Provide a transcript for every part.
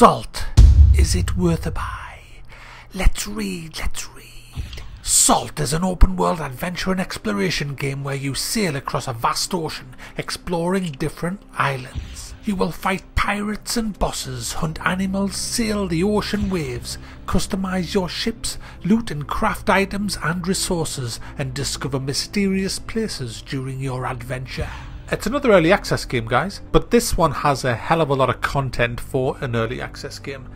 Salt. Is it worth a buy? Let's read. Salt is an open-world adventure and exploration game where you sail across a vast ocean, exploring different islands. You will fight pirates and bosses, hunt animals, sail the ocean waves, customize your ships, loot and craft items and resources, and discover mysterious places during your adventure. It's another early access game, guys, but this one has a hell of a lot of content for an early access game.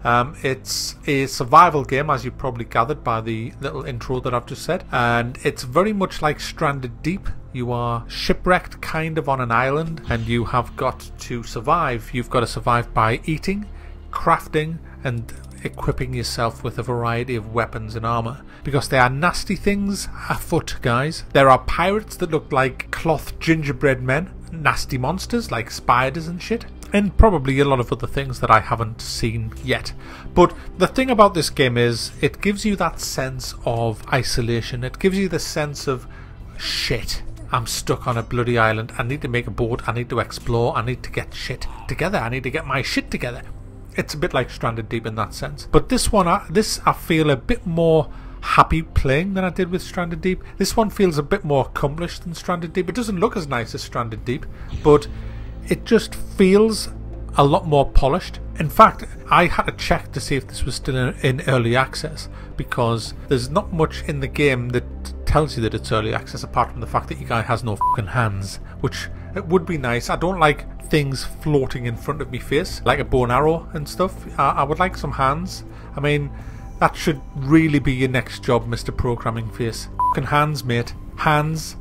It's a survival game, as you probably gathered by the little intro that I've just said, and it's very much like Stranded Deep. You are shipwrecked kind of on an island and you have got to survive. You've got to survive by eating, crafting and equipping yourself with a variety of weapons and armour, because there are nasty things afoot, guys. There are pirates that look like cloth gingerbread men, nasty monsters like spiders and shit, and probably a lot of other things that I haven't seen yet. But the thing about this game is it gives you that sense of isolation. It gives you the sense of shit, I'm stuck on a bloody island, I need to make a boat, I need to explore, I need to get shit together, I need to get my shit together. It's a bit like Stranded Deep in that sense. But this one, I feel a bit more happy playing than I did with Stranded Deep. This one feels a bit more accomplished than Stranded Deep. It doesn't look as nice as Stranded Deep, but it just feels a lot more polished. In fact, I had to check to see if this was still in early access, because there's not much in the game that tells you that it's early access apart from the fact that your guy has no fucking hands, which it would be nice. I don't like things floating in front of me face like a bow and arrow and stuff. I would like some hands. I mean, that should really be your next job, Mr. Programming Face. Fucking hands, mate. Hands.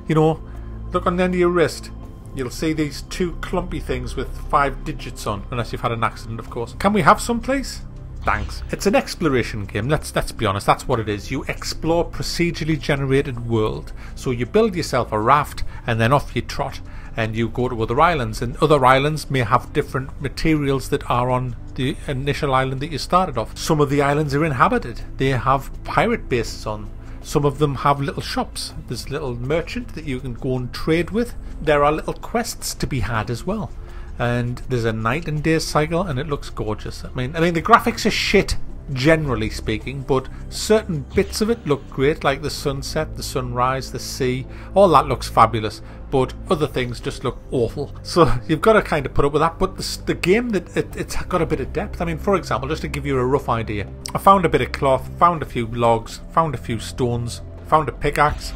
You know, look on the end of your wrist. You'll see these two clumpy things with 5 digits on, unless you've had an accident, of course. Can we have some, please? Thanks. It's an exploration game, let's be honest, that's what it is. You explore procedurally generated world. So you build yourself a raft and then off you trot and you go to other islands, and other islands may have different materials that are on the initial island that you started off. Some of the islands are inhabited, they have pirate bases on. Some of them have little shops. There's a little merchant that you can go and trade with. There are little quests to be had as well. And there's a night and day cycle, and it looks gorgeous. I mean the graphics are shit, generally speaking, but certain bits of it look great, like the sunset, the sunrise, the sea. All that looks fabulous, but other things just look awful. So you've got to kind of put up with that. But the game, that it's got a bit of depth. I mean, for example, just to give you a rough idea, I found a bit of cloth, found a few logs, found a few stones, found a pickaxed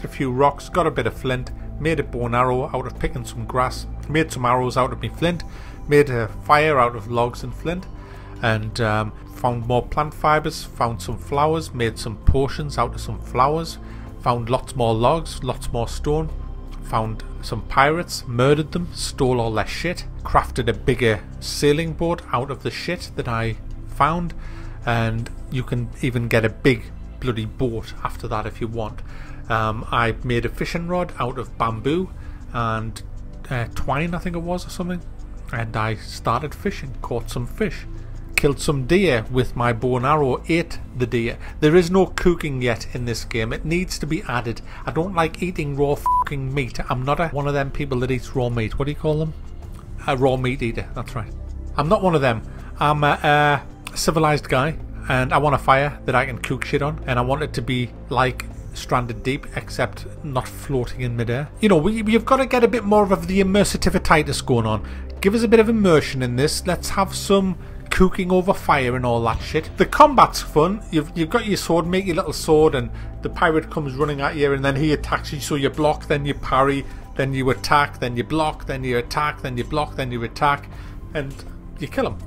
a few rocks, got a bit of flint, made a bow and arrow out of picking some grass, made some arrows out of me flint, made a fire out of logs and flint, and found more plant fibres, found some flowers, made some potions out of some flowers, found lots more logs, lots more stone, found some pirates, murdered them, stole all their shit, crafted a bigger sailing boat out of the shit that I found, and you can even get a big bloody boat after that if you want. I made a fishing rod out of bamboo and twine, I think it was, or something, and I started fishing, caught some fish, killed some deer with my bow and arrow, ate the deer. There is no cooking yet in this game. It needs to be added. I don't like eating raw fucking meat. I'm not one of them people that eats raw meat. What do you call them? A raw meat eater, that's right. I'm not one of them. I'm a civilized guy, and I want a fire that I can cook shit on, and I want it to be like Stranded Deep, except not floating in midair. You know, you've got to get a bit more of the immersitivitis going on. Give us a bit of immersion in this. Let's have some cooking over fire and all that shit. The combat's fun. You've got your sword, make your little sword, and the pirate comes running at you, and then he attacks you, so you block, then you parry, then you attack, then you block, then you attack, then you block, then you attack, and you kill him.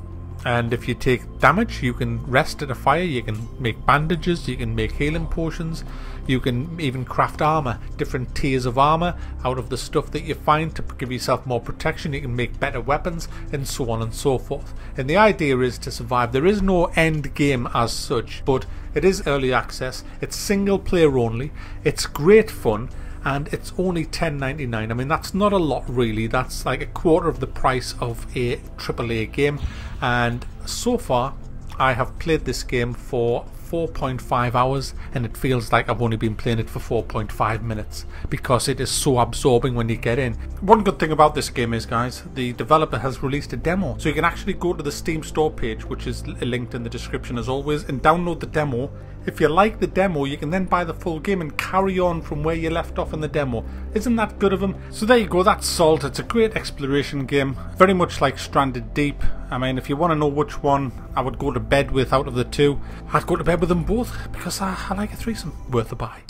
And if you take damage, you can rest at a fire, you can make bandages, you can make healing potions, you can even craft armour, different tiers of armour out of the stuff that you find to give yourself more protection. You can make better weapons, and so on and so forth. And the idea is to survive. There is no end game as such, but it is early access, it's single player only, it's great fun, and it's only $10.99. I mean, that's not a lot really. That's like a quarter of the price of a AAA game. And so far I have played this game for 4.5 hours, and it feels like I've only been playing it for 4.5 minutes because it is so absorbing when you get in. One good thing about this game is, guys, the developer has released a demo, so you can actually go to the Steam store page, which is linked in the description as always, and download the demo. If you like the demo, you can then buy the full game and carry on from where you left off in the demo. Isn't that good of them? So there you go, that's Salt. It's a great exploration game, very much like Stranded Deep. I mean, if you want to know which one I would go to bed with out of the two, I'd go to bed with them both because I like a threesome. Worth a buy.